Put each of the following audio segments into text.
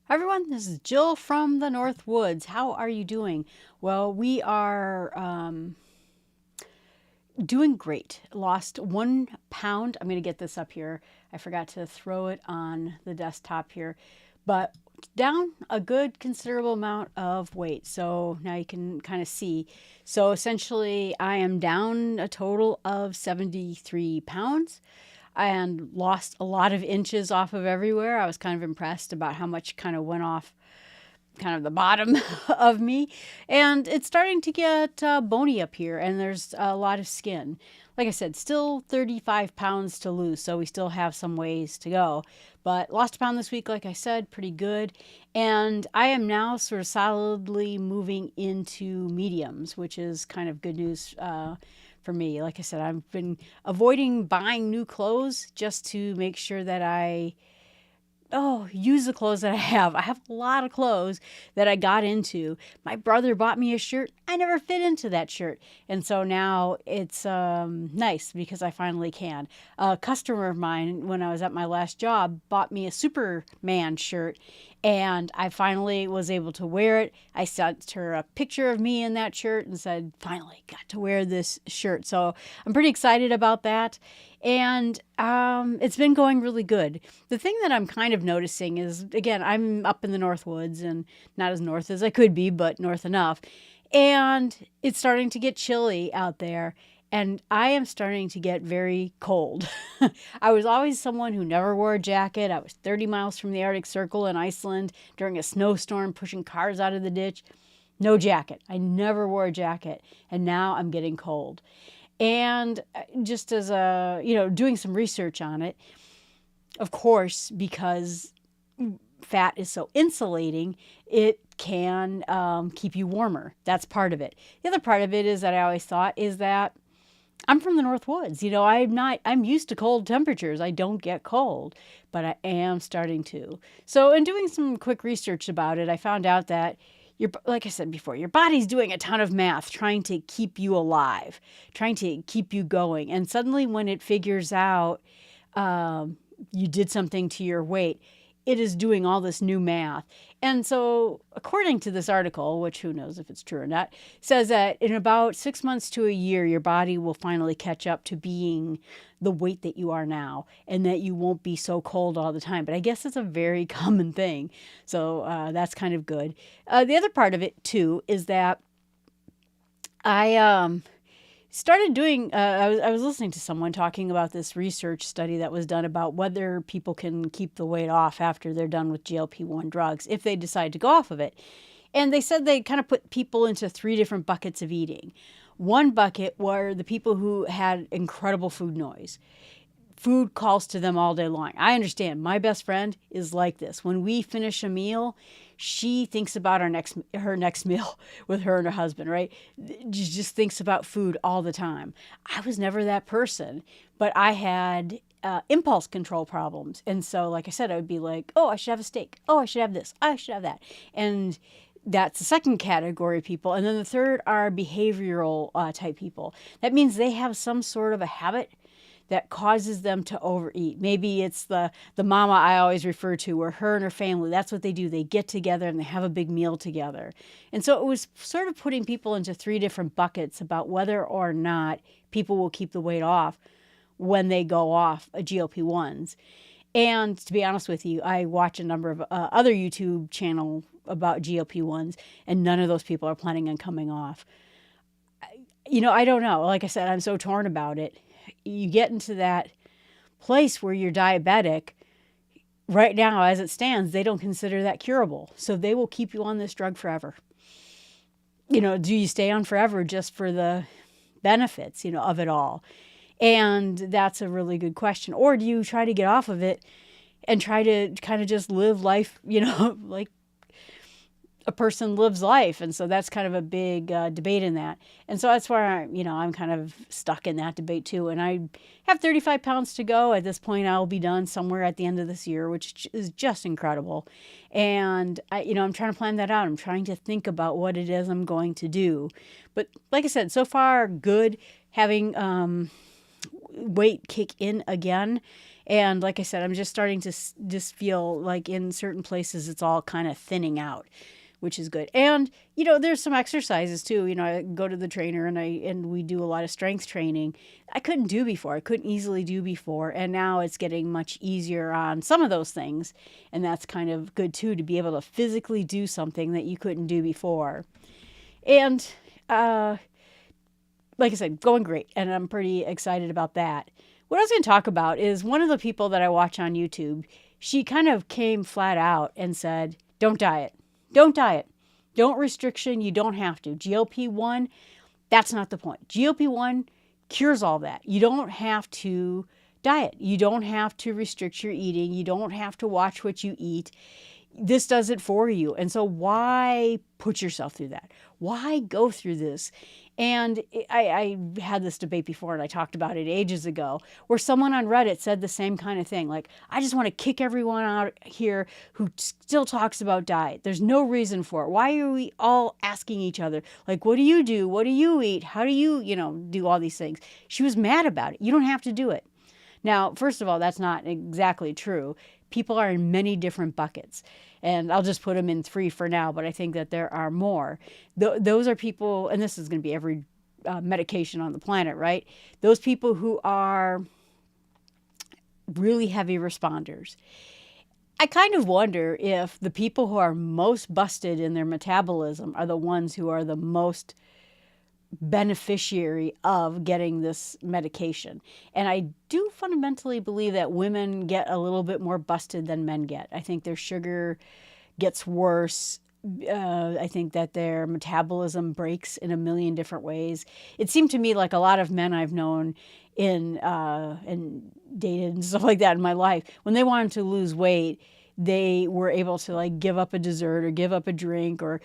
Hi everyone, this is Jill from the North Woods. How are you doing? Well, we are doing great. Lost 1 pound. I'm going to get this up here. I forgot to throw it on the desktop here, but down a good considerable amount of weight. So now you can kind of see. So essentially, I am down a total of 73 pounds and lost a lot of inches off of everywhere. I was kind of impressed about how much kind of went off kind of the bottom of me. And it's starting to get bony up here, and there's a lot of skin. Like I said, still 35 pounds to lose, so we still have some ways to go. But lost a pound this week, like I said, pretty good. And I am now sort of solidly moving into mediums, which is kind of good news for me. Like I said, I've been avoiding buying new clothes just to make sure that I use the clothes that I have. I have a lot of clothes that I got into. My brother bought me a shirt. I never fit into that shirt. And so now it's nice because I finally can. A customer of mine, when I was at my last job, bought me a Superman shirt. And I finally was able to wear it. I sent her a picture of me in that shirt and said, finally got to wear this shirt. So I'm pretty excited about that. And it's been going really good. The thing that I'm kind of noticing is, again, I'm up in the North Woods and not as north as I could be, but north enough. And it's starting to get chilly out there. And I am starting to get very cold. I was always someone who never wore a jacket. I was 30 miles from the Arctic Circle in Iceland during a snowstorm, pushing cars out of the ditch. No jacket. I never wore a jacket. And now I'm getting cold. And just as doing some research on it, of course, because fat is so insulating, it can keep you warmer. That's part of it. The other part of it is that I always thought is that I'm from the North Woods. I'm used to cold temperatures. I don't get cold, but I am starting to. So in doing some quick research about it, I found out that like I said before, your body's doing a ton of math trying to keep you alive, trying to keep you going. And suddenly when it figures out you did something to your weight, it is doing all this new math. And so, according to this article, which who knows if it's true or not, says that in about 6 months to a year, your body will finally catch up to being the weight that you are now, and that you won't be so cold all the time. But I guess it's a very common thing. So that's kind of good. The other part of it, too, is that I started doing I was listening to someone talking about this research study that was done about whether people can keep the weight off after they're done with GLP-1 drugs if they decide to go off of it. And they said they kind of put people into 3 different buckets of eating. One bucket were the people who had incredible food noise. Food calls to them all day long. I understand. My best friend is like this. When we finish a meal, she thinks about her next meal with her and her husband, right? She just thinks about food all the time. I was never that person, but I had impulse control problems. And so, like I said, I would be like, oh, I should have a steak. Oh, I should have this. I should have that. And that's the second category of people. And then the third are behavioral type people. That means they have some sort of a habit that causes them to overeat. Maybe it's the mama I always refer to, or her and her family. That's what they do. They get together and they have a big meal together. And so it was sort of putting people into 3 different buckets about whether or not people will keep the weight off when they go off a GLP-1s. And to be honest with you, I watch a number of other YouTube channels about GLP-1s, and none of those people are planning on coming off. I don't know. Like I said, I'm so torn about it. You get into that place where you're diabetic. Right now, as it stands, they don't consider that curable. So they will keep you on this drug forever. Do you stay on forever just for the benefits, of it all? And that's a really good question. Or do you try to get off of it and try to kind of just live life, like a person lives life? And so that's kind of a big debate in that. And so that's where I'm kind of stuck in that debate too. And I have 35 pounds to go. At this point, I'll be done somewhere at the end of this year, which is just incredible. And I'm trying to plan that out. I'm trying to think about what it is I'm going to do. But like I said, so far good. Having weight kick in again. And like I said, I'm just starting to just feel like in certain places it's all kind of thinning out, which is good. And there's some exercises too. I go to the trainer and we do a lot of strength training. I couldn't do before. I couldn't easily do before, and now it's getting much easier on some of those things, and that's kind of good too, to be able to physically do something that you couldn't do before. And like I said, going great, and I'm pretty excited about that. What I was going to talk about is one of the people that I watch on YouTube. She kind of came flat out and said, "Don't diet. Don't diet. Don't restriction. You don't have to. GLP-1, that's not the point. GLP-1 cures all that. You don't have to diet. You don't have to restrict your eating. You don't have to watch what you eat. This does it for you. And so why put yourself through that? Why go through this?" And I had this debate before, and I talked about it ages ago, where someone on Reddit said the same kind of thing. Like, I just want to kick everyone out here who still talks about diet. There's no reason for it. Why are we all asking each other, like, what do you do? What do you eat? How do you, do all these things? She was mad about it. You don't have to do it. Now, first of all, that's not exactly true. People are in many different buckets, and I'll just put them in 3 for now, but I think that there are more. Those are people, and this is going to be every medication on the planet, right? Those people who are really heavy responders. I kind of wonder if the people who are most busted in their metabolism are the ones who are the most beneficiary of getting this medication. And I do fundamentally believe that women get a little bit more busted than men get. I think their sugar gets worse. I think that their metabolism breaks in a million different ways. It seemed to me like a lot of men I've known and dated and stuff like that in my life, when they wanted to lose weight, they were able to like give up a dessert or give up a drink or,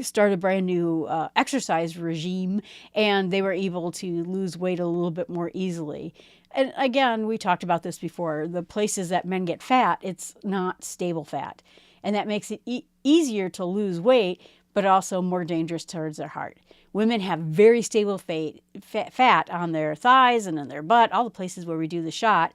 start a brand new exercise regime, and they were able to lose weight a little bit more easily. And again, we talked about this before. The places that men get fat, it's not stable fat. And that makes it easier to lose weight, but also more dangerous towards their heart. Women have very stable fat on their thighs and in their butt, all the places where we do the shot.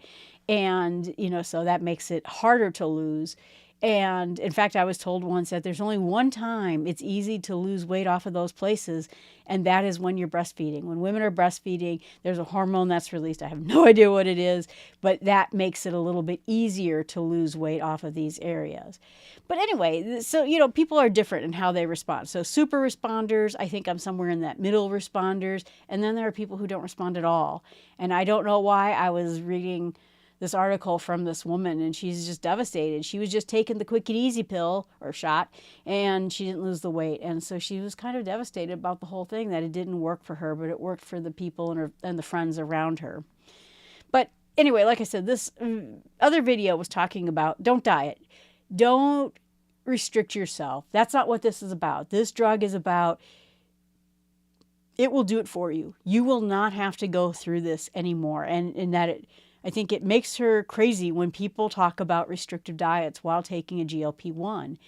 And, so that makes it harder to lose. And in fact, I was told once that there's only one time it's easy to lose weight off of those places, and that is when you're breastfeeding. When women are breastfeeding, there's a hormone that's released. I have no idea what it is, but that makes it a little bit easier to lose weight off of these areas. But anyway, so, people are different in how they respond. So super responders, I think I'm somewhere in that middle responders, and then there are people who don't respond at all. And I don't know why. I was reading this article from this woman, and she's just devastated. She was just taking the quick and easy pill or shot, and she didn't lose the weight. And so she was kind of devastated about the whole thing, that it didn't work for her, but it worked for the people and the friends around her. But anyway, like I said, this other video was talking about don't diet. Don't restrict yourself. That's not what this is about. This drug is about, it will do it for you. You will not have to go through this anymore. And that I think it makes her crazy when people talk about restrictive diets while taking a GLP-1.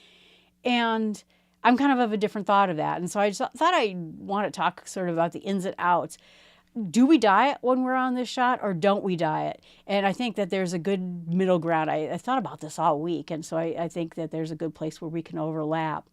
And I'm kind of a different thought of that. And so I just thought I want to talk sort of about the ins and outs. Do we diet when we're on this shot, or don't we diet? And I think that there's a good middle ground. I thought about this all week. And so I think that there's a good place where we can overlap.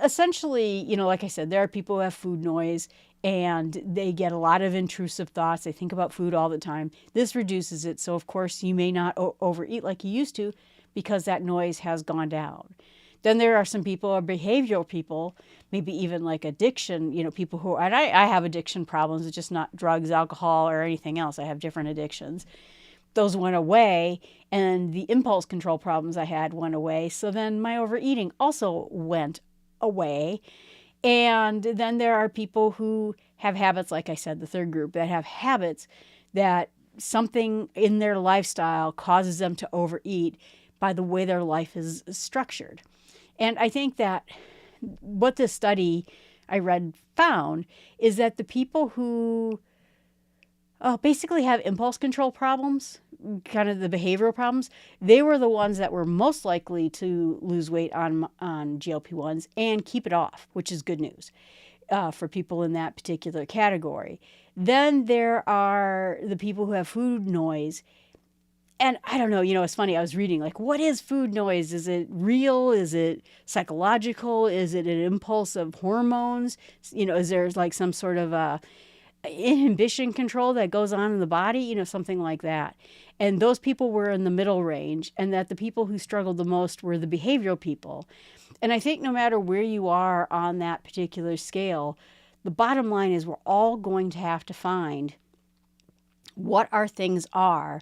Essentially, like I said, there are people who have food noise, and they get a lot of intrusive thoughts. They think about food all the time. This reduces it. So, of course, you may not overeat like you used to because that noise has gone down. Then there are some people, or behavioral people, maybe even like addiction, people who, and I have addiction problems. It's just not drugs, alcohol, or anything else. I have different addictions. Those went away, and the impulse control problems I had went away. So then my overeating also went away. And then there are people who have habits, like I said, the third group, that have habits that something in their lifestyle causes them to overeat by the way their life is structured. And I think that what this study I read found is that the people who basically have impulse control problems, kind of the behavioral problems, they were the ones that were most likely to lose weight on GLP-1s and keep it off, which is good news for people in that particular category. Then there are the people who have food noise, And I don't know, it's funny. I was reading, like, what is food noise? Is it real? Is it psychological? Is it an impulse of hormones? Is there like some sort of inhibition control that goes on in the body? Something like that. And those people were in the middle range, and that the people who struggled the most were the behavioral people. And I think no matter where you are on that particular scale, the bottom line is we're all going to have to find what our things are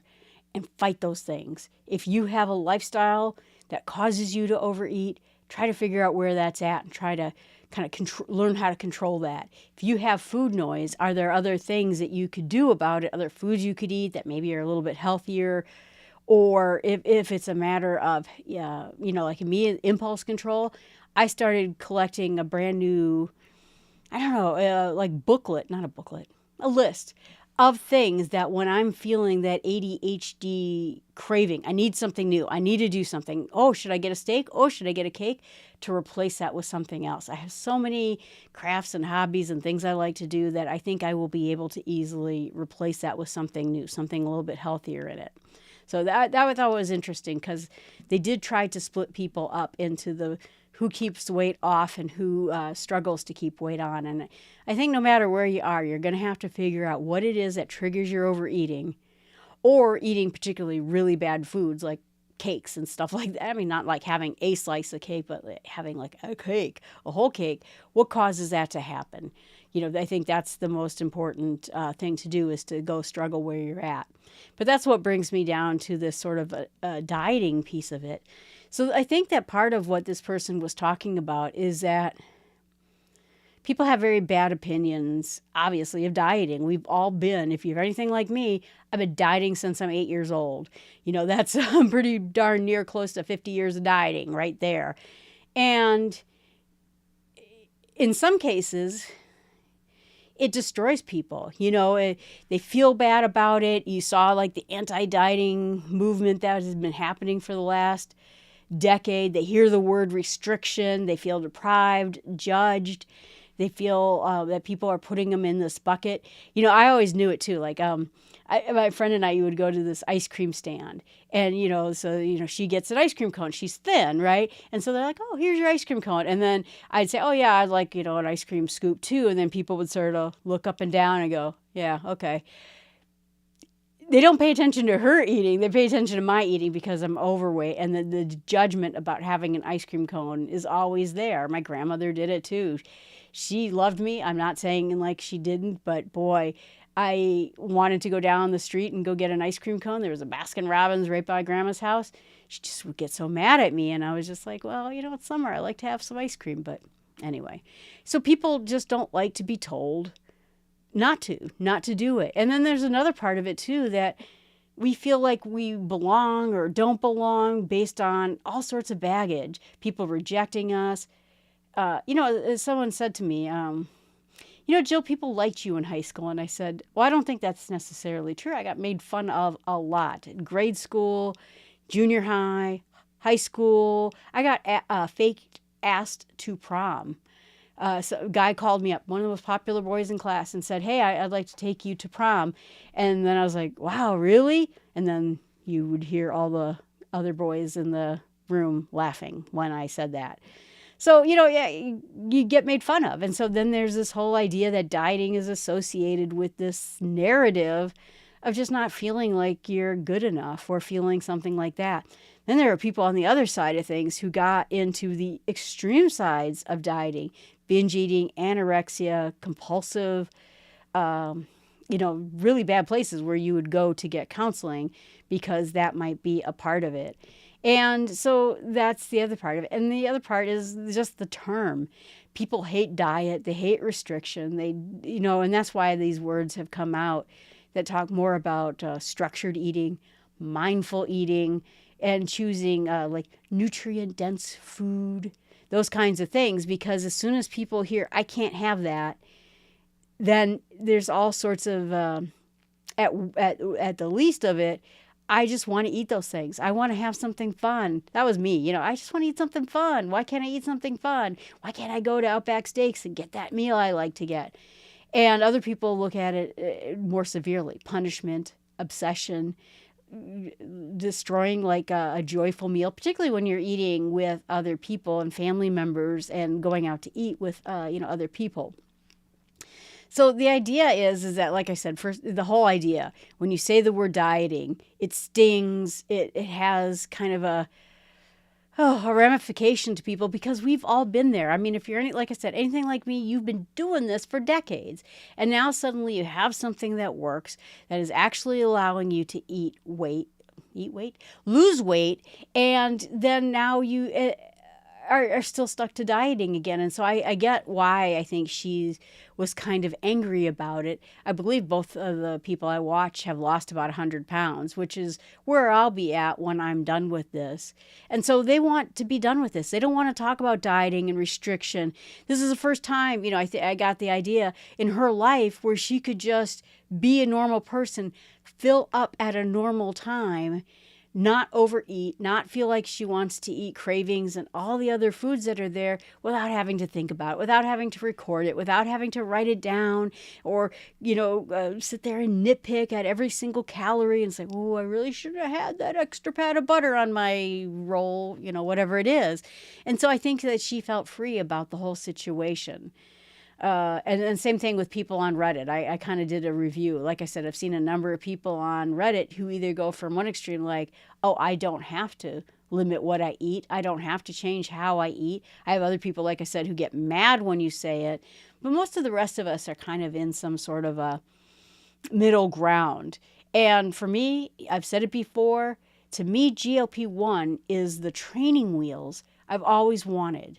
and fight those things. If you have a lifestyle that causes you to overeat, try to figure out where that's at and try to kind of learn how to control that. If you have food noise, are there other things that you could do about it, other foods you could eat that maybe are a little bit healthier? Or if it's a matter of, like me, impulse control, I started collecting a brand new, I don't know, like booklet, not a booklet, a list of things that when I'm feeling that ADHD craving, I need something new. I need to do something. Oh, should I get a steak? Oh, should I get a cake? To replace that with something else. I have so many crafts and hobbies and things I like to do that I think I will be able to easily replace that with something new, something a little bit healthier in it. So that I thought was interesting, because they did try to split people up into the who keeps weight off and who struggles to keep weight on. And I think no matter where you are, you're going to have to figure out what it is that triggers your overeating, or eating particularly really bad foods like cakes and stuff like that. I mean, not like having a slice of cake, but having like a cake, a whole cake. What causes that to happen? I think that's the most important thing to do, is to go struggle where you're at. But that's what brings me down to this sort of a dieting piece of it. So I think that part of what this person was talking about is that people have very bad opinions, obviously, of dieting. We've all been, if you're anything like me, I've been dieting since I'm 8 years old. That's pretty darn near close to 50 years of dieting right there. And in some cases, it destroys people. They feel bad about it. You saw like the anti-dieting movement that has been happening for the last decade. They hear the word restriction. They feel deprived, judged. They feel that people are putting them in this bucket. I always knew it too. Like my friend and I would go to this ice cream stand, and she gets an ice cream cone. She's thin, right? And so they're like, "Oh, here's your ice cream cone." And then I'd say, "Oh yeah, I'd like an ice cream scoop too." And then people would sort of look up and down and go, "Yeah, okay." They don't pay attention to her eating. They pay attention to my eating because I'm overweight. And the judgment about having an ice cream cone is always there. My grandmother did it too. She loved me. I'm not saying like she didn't, but boy, I wanted to go down the street and go get an ice cream cone. There was a Baskin Robbins right by Grandma's house. She just would get so mad at me. And I was just like, well, it's summer. I like to have some ice cream. But anyway, so people just don't like to be told not to do it. And then there's another part of it too, that we feel like we belong or don't belong based on all sorts of baggage, people rejecting us. Someone said to me, Jill, people liked you in high school. And I said, well, I don't think that's necessarily true. I got made fun of a lot in grade school, junior high, high school. I got fake asked to prom. So a guy called me up, one of the most popular boys in class, and said, hey, I'd like to take you to prom. And then I was like, wow, really? And then you would hear all the other boys in the room laughing when I said that. So, you get made fun of. And so then there's this whole idea that dieting is associated with this narrative of just not feeling like you're good enough or feeling something like that. Then there are people on the other side of things who got into the extreme sides of dieting, binge eating, anorexia, compulsive, really bad places where you would go to get counseling because that might be a part of it. And so that's the other part of it. And the other part is just the term. People hate diet. They hate restriction. And that's why these words have come out that talk more about structured eating, mindful eating, and choosing like nutrient-dense food, those kinds of things. Because as soon as people hear, I can't have that, then there's all sorts of, at the least of it, I just want to eat those things. I want to have something fun. That was me. I just want to eat something fun. Why can't I eat something fun? Why can't I go to Outback Steaks and get that meal I like to get? And other people look at it more severely. Punishment, obsession, destroying like a joyful meal, particularly when you're eating with other people and family members and going out to eat with, other people. So the idea is that, like I said, first, the whole idea, when you say the word dieting, it stings. It has kind of a ramification to people because we've all been there. I mean, if you're like I said, anything like me, you've been doing this for decades. And now suddenly you have something that works, that is actually allowing you to lose weight. And then now you are still stuck to dieting again. And so I get why I think she was kind of angry about it. I believe both of the people I watch have lost about 100 pounds, which is where I'll be at when I'm done with this. And so they want to be done with this. They don't want to talk about dieting and restriction. This is the first time, I got the idea in her life where she could just be a normal person, fill up at a normal time, not overeat, not feel like she wants to eat cravings and all the other foods that are there without having to think about it, without having to record it, without having to write it down or, sit there and nitpick at every single calorie and say, oh, I really should have had that extra pat of butter on my roll, whatever it is. And so I think that she felt free about the whole situation. And same thing with people on Reddit. I kind of did a review. Like I said, I've seen a number of people on Reddit who either go from one extreme like, oh, I don't have to limit what I eat. I don't have to change how I eat. I have other people, like I said, who get mad when you say it. But most of the rest of us are kind of in some sort of a middle ground. And for me, I've said it before, to me, GLP-1 is the training wheels I've always wanted.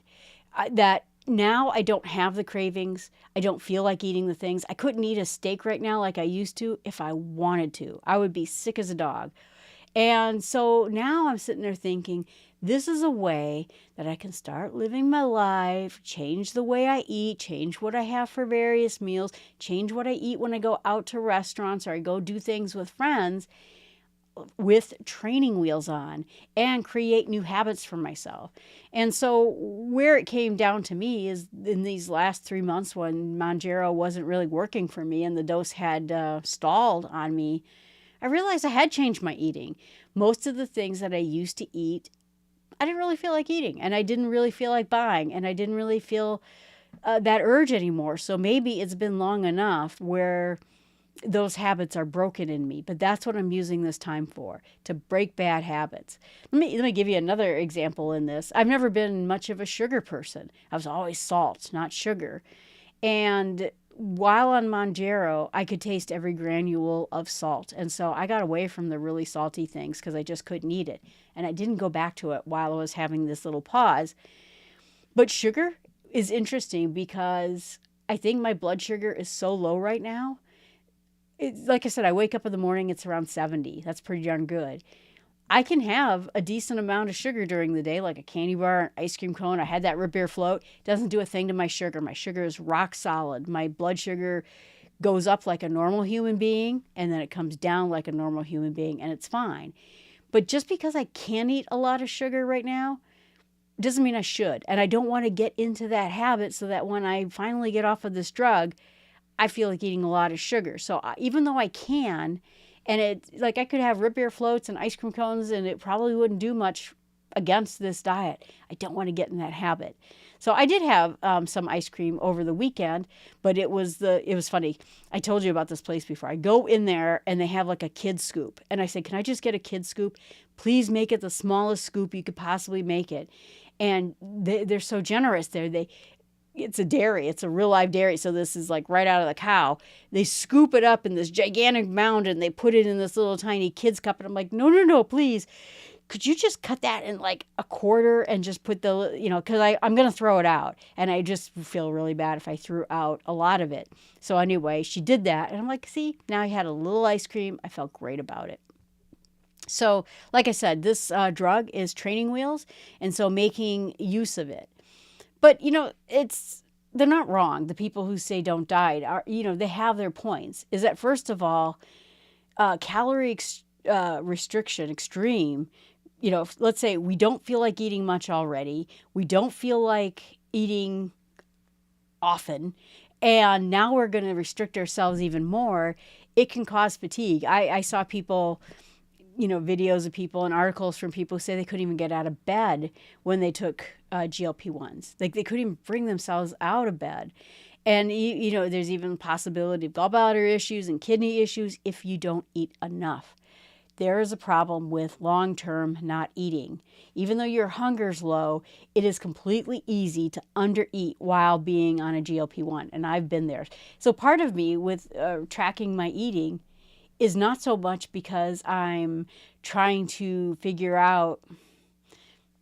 That now I don't have the cravings. I don't feel like eating the things. I couldn't eat a steak right now like I used to if I wanted to. I would be sick as a dog. And so now I'm sitting there thinking, this is a way that I can start living my life, change the way I eat, change what I have for various meals, change what I eat when I go out to restaurants or I go do things with friends with training wheels on and create new habits for myself. And so where it came down to me is in these last 3 months when Mounjaro wasn't really working for me and the dose had stalled on me, I realized I had changed my eating. Most of the things that I used to eat, I didn't really feel like eating and I didn't really feel like buying and I didn't really feel that urge anymore. So maybe it's been long enough where those habits are broken in me, but that's what I'm using this time for, to break bad habits. Let me give you another example in this. I've never been much of a sugar person. I was always salt, not sugar. And while on Mounjaro, I could taste every granule of salt. And so I got away from the really salty things because I just couldn't eat it. And I didn't go back to it while I was having this little pause. But sugar is interesting because I think my blood sugar is so low right now. Like I said, I wake up in the morning, it's around 70. That's pretty darn good. I can have a decent amount of sugar during the day, like a candy bar, an ice cream cone. I had that root beer float. It doesn't do a thing to my sugar. My sugar is rock solid. My blood sugar goes up like a normal human being, and then it comes down like a normal human being, and it's fine. But just because I can eat a lot of sugar right now, doesn't mean I should. And I don't want to get into that habit so that when I finally get off of this drug, I feel like eating a lot of sugar. So even though I can, and I could have root beer floats and ice cream cones and it probably wouldn't do much against this diet, I don't want to get in that habit. So I did have some ice cream over the weekend, but it was funny. I told you about this place before. I go in there and they have like a kid scoop. And I said, can I just get a kid scoop? Please make it the smallest scoop you could possibly make it. And they're so generous there. It's a dairy. It's a real live dairy. So this is like right out of the cow. They scoop it up in this gigantic mound and they put it in this little tiny kid's cup. And I'm like, no, please. Could you just cut that in like a quarter and just put because I'm going to throw it out. And I just feel really bad if I threw out a lot of it. So anyway, she did that. And I'm like, see, now I had a little ice cream. I felt great about it. So like I said, this drug is training wheels. And so making use of it. But, they're not wrong. The people who say don't diet are, they have their points. Is that, first of all, calorie restriction, extreme, let's say we don't feel like eating much already. We don't feel like eating often. And now we're going to restrict ourselves even more. It can cause fatigue. I saw people videos of people and articles from people who say they couldn't even get out of bed when they took GLP-1s. Like they couldn't even bring themselves out of bed. And, there's even possibility of gallbladder issues and kidney issues if you don't eat enough. There is a problem with long-term not eating. Even though your hunger's low, it is completely easy to undereat while being on a GLP-1. And I've been there. So part of me with tracking my eating is not so much because I'm trying to figure out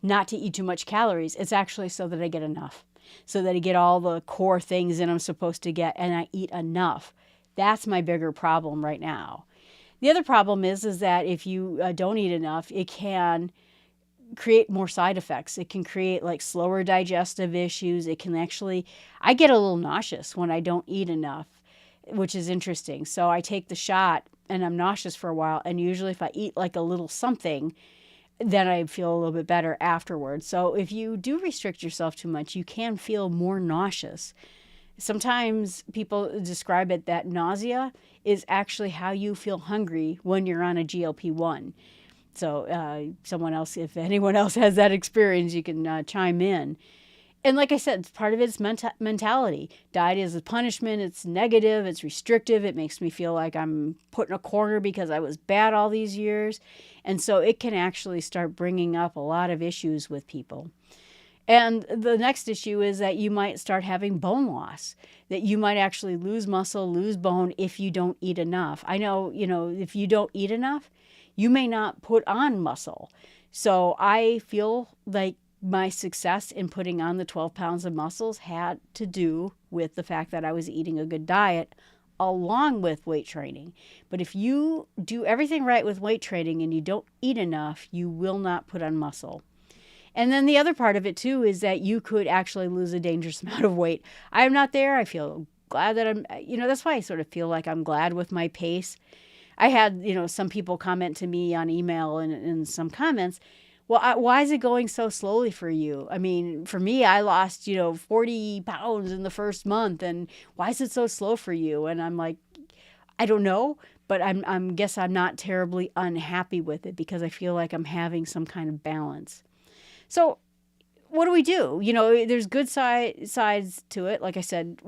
not to eat too much calories. It's actually so that I get enough, so that I get all the core things that I'm supposed to get and I eat enough. That's my bigger problem right now. The other problem is that if you don't eat enough, it can create more side effects. It can create like slower digestive issues. It can actually, I get a little nauseous when I don't eat enough, which is interesting. So I take the shot and I'm nauseous for a while. And usually if I eat like a little something, then I feel a little bit better afterwards. So if you do restrict yourself too much, you can feel more nauseous. Sometimes people describe it that nausea is actually how you feel hungry when you're on a GLP-1. So someone else, if anyone else has that experience, you can chime in. And like I said, part of it is mentality. Diet is a punishment. It's negative. It's restrictive. It makes me feel like I'm put in a corner because I was bad all these years. And so it can actually start bringing up a lot of issues with people. And the next issue is that you might start having bone loss, that you might actually lose muscle, lose bone if you don't eat enough. I know, if you don't eat enough, you may not put on muscle. So I feel like my success in putting on the 12 pounds of muscles had to do with the fact that I was eating a good diet along with weight training. But if you do everything right with weight training and you don't eat enough, you will not put on muscle. And then the other part of it too is that you could actually lose a dangerous amount of weight. I'm not there. I feel glad that I'm, that's why I sort of feel like I'm glad with my pace. I had, some people comment to me on email and in some comments, well, why is it going so slowly for you? I mean, for me, I lost, 40 pounds in the first month. And why is it so slow for you? And I'm like, I don't know, but I'm guess I'm not terribly unhappy with it because I feel like I'm having some kind of balance. So what do? There's good sides to it. Like I said,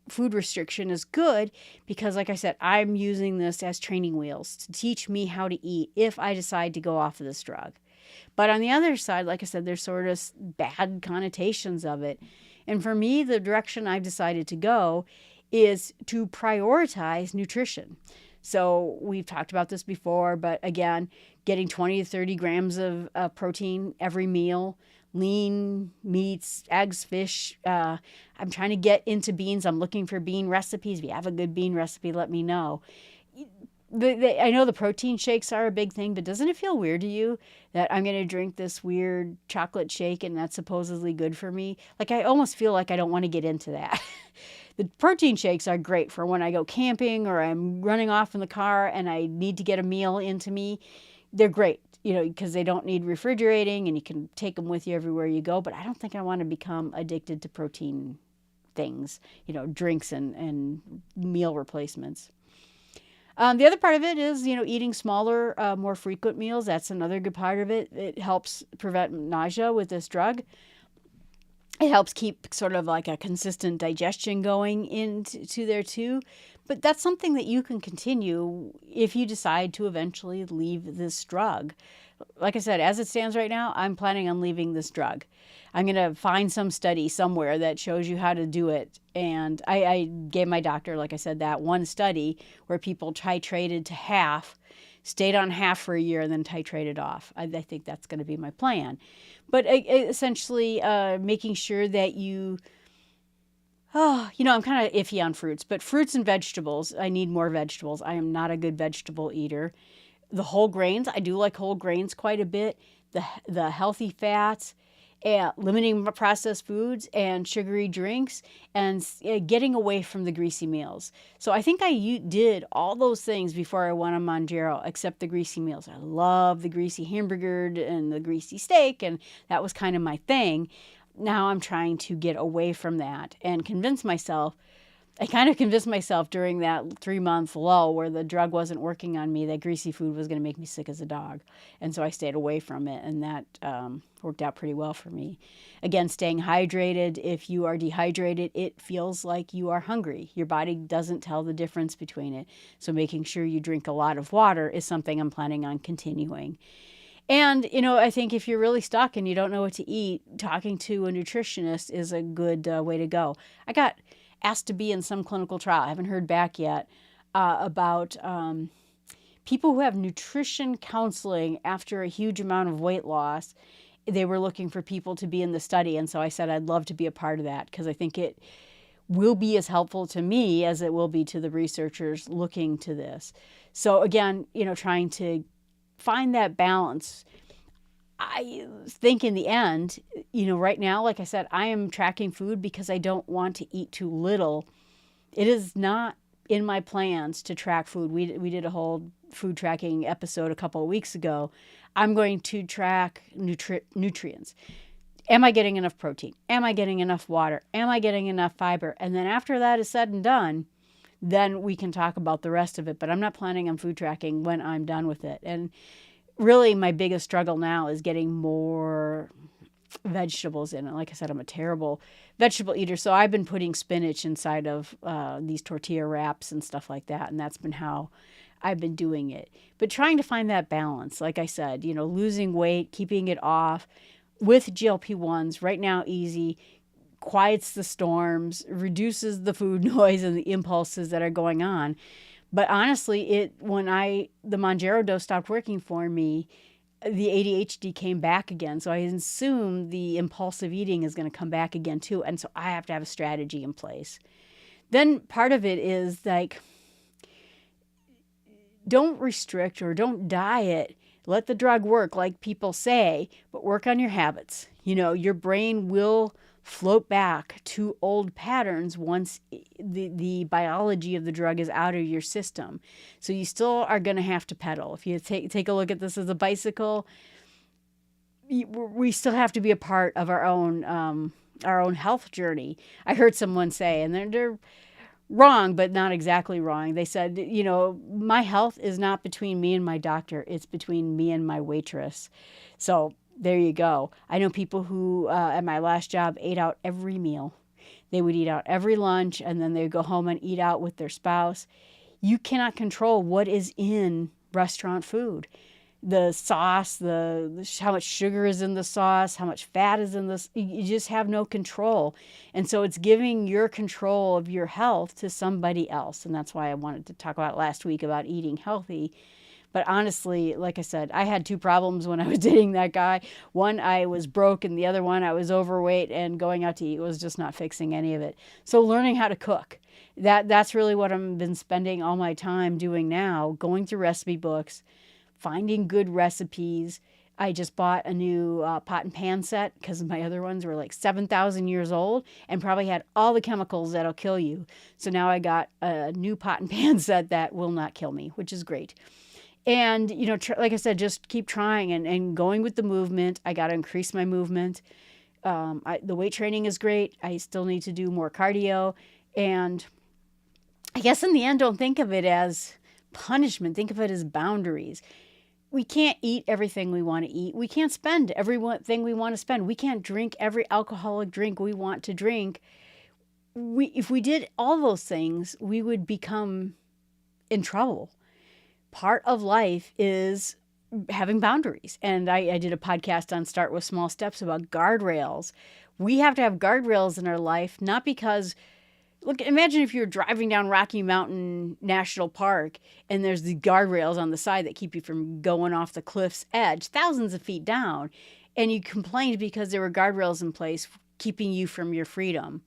food restriction is good because, like I said, I'm using this as training wheels to teach me how to eat if I decide to go off of this drug. But on the other side, like I said, there's sort of bad connotations of it. And for me, the direction I've decided to go is to prioritize nutrition. So we've talked about this before, but again, getting 20 to 30 grams of protein every meal, lean meats, eggs, fish. I'm trying to get into beans. I'm looking for bean recipes. If you have a good bean recipe, let me know. I know the protein shakes are a big thing, but doesn't it feel weird to you that I'm going to drink this weird chocolate shake and that's supposedly good for me? Like I almost feel like I don't want to get into that. The protein shakes are great for when I go camping or I'm running off in the car and I need to get a meal into me. They're great, because they don't need refrigerating and you can take them with you everywhere you go. But I don't think I want to become addicted to protein things, drinks and meal replacements. The other part of it is, eating smaller, more frequent meals. That's another good part of it. It helps prevent nausea with this drug. It helps keep sort of like a consistent digestion going into there too. But that's something that you can continue if you decide to eventually leave this drug. Like I said, as it stands right now, I'm planning on leaving this drug. I'm going to find some study somewhere that shows you how to do it. And I gave my doctor, like I said, that one study where people titrated to half, stayed on half for a year, and then titrated off. I think that's going to be my plan. But essentially making sure that I'm kind of iffy on fruits, but fruits and vegetables, I need more vegetables. I am not a good vegetable eater. The whole grains, I do like whole grains quite a bit. The healthy fats, limiting processed foods and sugary drinks, and getting away from the greasy meals. So I think I did all those things before I went on Mounjaro, except the greasy meals. I love the greasy hamburger and the greasy steak, and that was kind of my thing. Now I'm trying to get away from that and convince myself I kind of convinced myself during that 3-month lull where the drug wasn't working on me that greasy food was going to make me sick as a dog. And so I stayed away from it, and that worked out pretty well for me. Again, staying hydrated. If you are dehydrated, it feels like you are hungry. Your body doesn't tell the difference between it. So making sure you drink a lot of water is something I'm planning on continuing. And, I think if you're really stuck and you don't know what to eat, talking to a nutritionist is a good way to go. I got asked to be in some clinical trial. I haven't heard back yet about people who have nutrition counseling after a huge amount of weight loss. They were looking for people to be in the study. And so I said I'd love to be a part of that because I think it will be as helpful to me as it will be to the researchers looking to this. So again, trying to find that balance. I think in the end, right now, like I said, I am tracking food because I don't want to eat too little. It is not in my plans to track food. We did a whole food tracking episode a couple of weeks ago. I'm going to track nutrients. Am I getting enough protein? Am I getting enough water? Am I getting enough fiber? And then after that is said and done, then we can talk about the rest of it. But I'm not planning on food tracking when I'm done with it. And really my biggest struggle now is getting more vegetables in it. Like I said, I'm a terrible vegetable eater. So I've been putting spinach inside of these tortilla wraps and stuff like that. And that's been how I've been doing it. But trying to find that balance, like I said, losing weight, keeping it off with GLP-1s right now, easy, quiets the storms, reduces the food noise and the impulses that are going on. But honestly, when the Mounjaro dose stopped working for me, the ADHD came back again. So I assume the impulsive eating is going to come back again too. And so I have to have a strategy in place. Then part of it is like, don't restrict or don't diet. Let the drug work like people say, but work on your habits. Your brain will float back to old patterns once the biology of the drug is out of your system. So you still are going to have to pedal. If you take a look at this as a bicycle, we still have to be a part of our own health journey. I heard someone say, and they're wrong, but not exactly wrong. They said, my health is not between me and my doctor. It's between me and my waitress. So there you go. I know people who, at my last job, ate out every meal. They would eat out every lunch, and then they'd go home and eat out with their spouse. You cannot control what is in restaurant food. The sauce, how much sugar is in the sauce, how much fat is in this. You just have no control. And so it's giving your control of your health to somebody else. And that's why I wanted to talk about last week about eating healthy. But honestly, like I said, I had 2 problems when I was dating that guy. One, I was broke, and the other one, I was overweight, and going out to eat was just not fixing any of it. So learning how to cook, that's really what I've been spending all my time doing now, going through recipe books, finding good recipes. I just bought a new pot and pan set because my other ones were like 7,000 years old and probably had all the chemicals that'll kill you. So now I got a new pot and pan set that will not kill me, which is great. And, like I said, just keep trying and going with the movement. I got to increase my movement. The weight training is great. I still need to do more cardio. And I guess in the end, don't think of it as punishment. Think of it as boundaries. We can't eat everything we want to eat. We can't spend everything we want to spend. We can't drink every alcoholic drink we want to drink. If we did all those things, we would become in trouble. Part of life is having boundaries. And I did a podcast on Start with Small Steps about guardrails. We have to have guardrails in our life, not because, look, imagine if you're driving down Rocky Mountain National Park and there's the guardrails on the side that keep you from going off the cliff's edge, thousands of feet down, and you complained because there were guardrails in place keeping you from your freedom.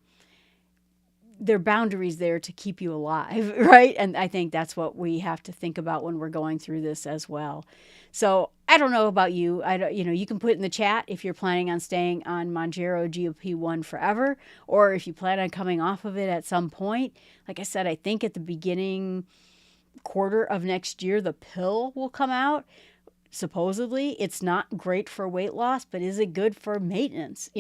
There are boundaries there to keep you alive, right? And I think that's what we have to think about when we're going through this as well. So I don't know about you. You can put in the chat if you're planning on staying on Mounjaro GLP-1 forever, or if you plan on coming off of it at some point. Like I said, I think at the beginning quarter of next year, the pill will come out. supposedly it's not great for weight loss, but is it good for maintenance?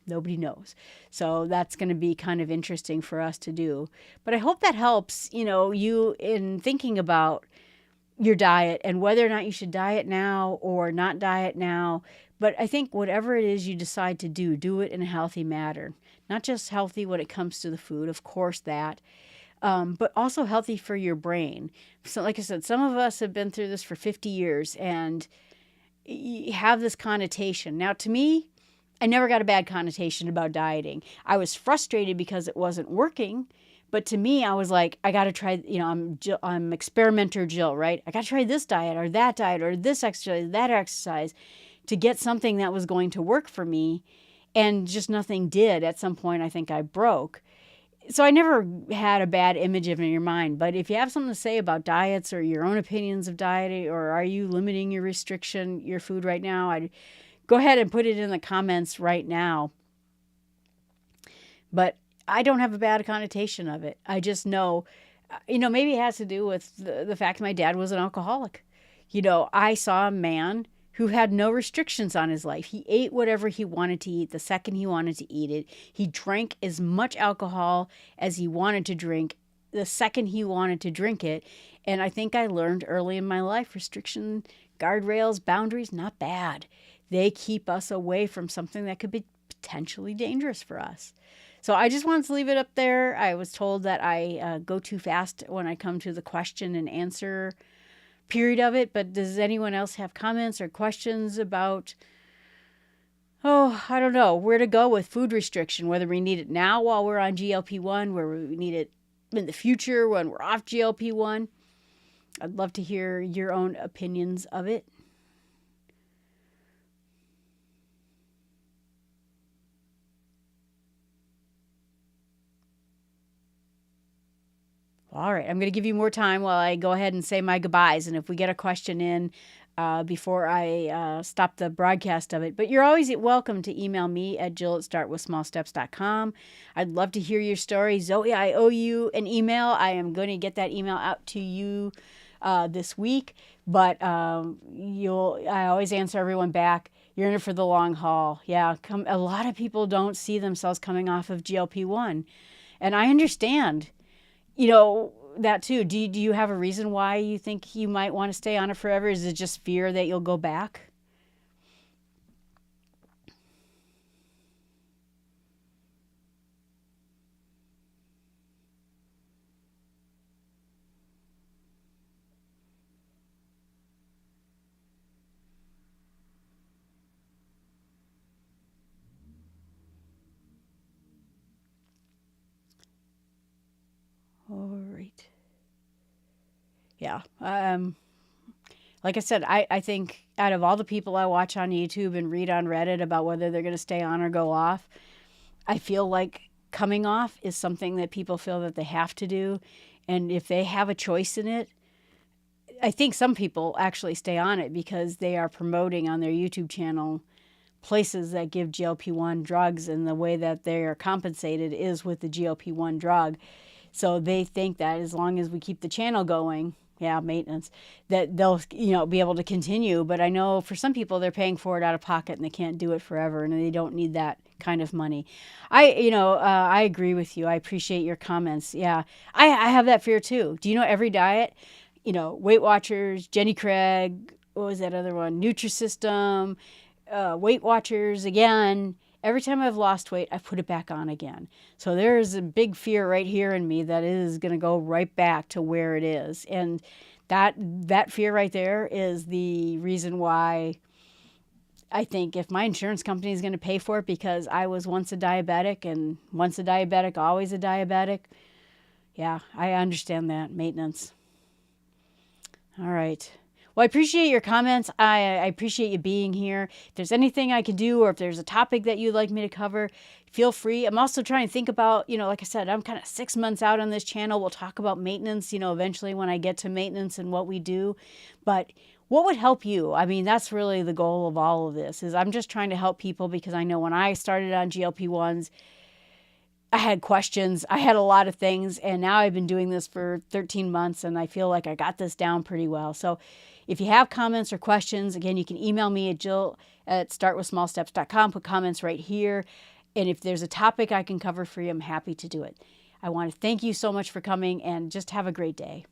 Nobody knows. So that's going to be kind of interesting for us to do. But I hope that helps, you in thinking about your diet and whether or not you should diet now or not diet now. But I think whatever it is you decide to do it in a healthy manner. Not just healthy when it comes to the food, of course that, but also healthy for your brain. So like I said, some of us have been through this for 50 years and have this connotation. Now, to me, I never got a bad connotation about dieting. I was frustrated because it wasn't working. But to me, I was like, I got to try, I'm experimenter Jill, right? I got to try this diet or this exercise, that exercise to get something that was going to work for me. And just nothing did. At some point, I think I broke. So I never had a bad image of it in your mind. But if you have something to say about diets or your own opinions of dieting, or are you limiting your food right now, I'd go ahead and put it in the comments right now. But I don't have a bad connotation of it. I just know, maybe it has to do with the fact my dad was an alcoholic. I saw a man who had no restrictions on his life. He ate whatever he wanted to eat the second he wanted to eat it. He drank as much alcohol as he wanted to drink the second he wanted to drink it. And I think I learned early in my life, restriction, guardrails, boundaries, not bad. They keep us away from something that could be potentially dangerous for us. So I just wanted to leave it up there. I was told that I go too fast when I come to the question and answer period of it. But does anyone else have comments or questions about, I don't know, where to go with food restriction, whether we need it now while we're on GLP-1, where we need it in the future when we're off GLP-1? I'd love to hear your own opinions of it. All right, I'm going to give you more time while I go ahead and say my goodbyes. And if we get a question in before I stop the broadcast of it. But you're always welcome to email me at jill@startwithsmallsteps.com. I'd love to hear your story. Zoe, I owe you an email. I am going to get that email out to you this week. But I always answer everyone back. You're in it for the long haul. Yeah, a lot of people don't see themselves coming off of GLP-1. And I understand. That too. Do you have a reason why you think you might want to stay on it forever? Is it just fear that you'll go back? All right. Yeah. Like I said, I think out of all the people I watch on YouTube and read on Reddit about whether they're going to stay on or go off, I feel like coming off is something that people feel that they have to do. And if they have a choice in it, I think some people actually stay on it because they are promoting on their YouTube channel places that give GLP-1 drugs, and the way that they are compensated is with the GLP-1 drug. So they think that as long as we keep the channel going, maintenance, that they'll be able to continue. But I know for some people they're paying for it out of pocket and they can't do it forever, and they don't need that kind of money. I agree with you. I appreciate your comments. Yeah, I have that fear too. Do you know every diet? Weight Watchers, Jenny Craig, what was that other one? Nutrisystem, Weight Watchers again. Every time I've lost weight, I put it back on again. So there's a big fear right here in me that it is going to go right back to where it is. And that fear right there is the reason why I think if my insurance company is going to pay for it, because I was once a diabetic, and once a diabetic, always a diabetic. Yeah, I understand that. Maintenance. All right. Well, I appreciate your comments. I appreciate you being here. If there's anything I can do, or if there's a topic that you'd like me to cover, feel free. I'm also trying to think about, like I said, I'm kind of 6 months out on this channel. We'll talk about maintenance, eventually when I get to maintenance and what we do. But what would help you? I mean, that's really the goal of all of this, is I'm just trying to help people, because I know when I started on GLP-1s, I had questions. I had a lot of things, and now I've been doing this for 13 months, and I feel like I got this down pretty well. So if you have comments or questions, again, you can email me at jill@startwithsmallsteps.com. Put comments right here. And if there's a topic I can cover for you, I'm happy to do it. I want to thank you so much for coming, and just have a great day.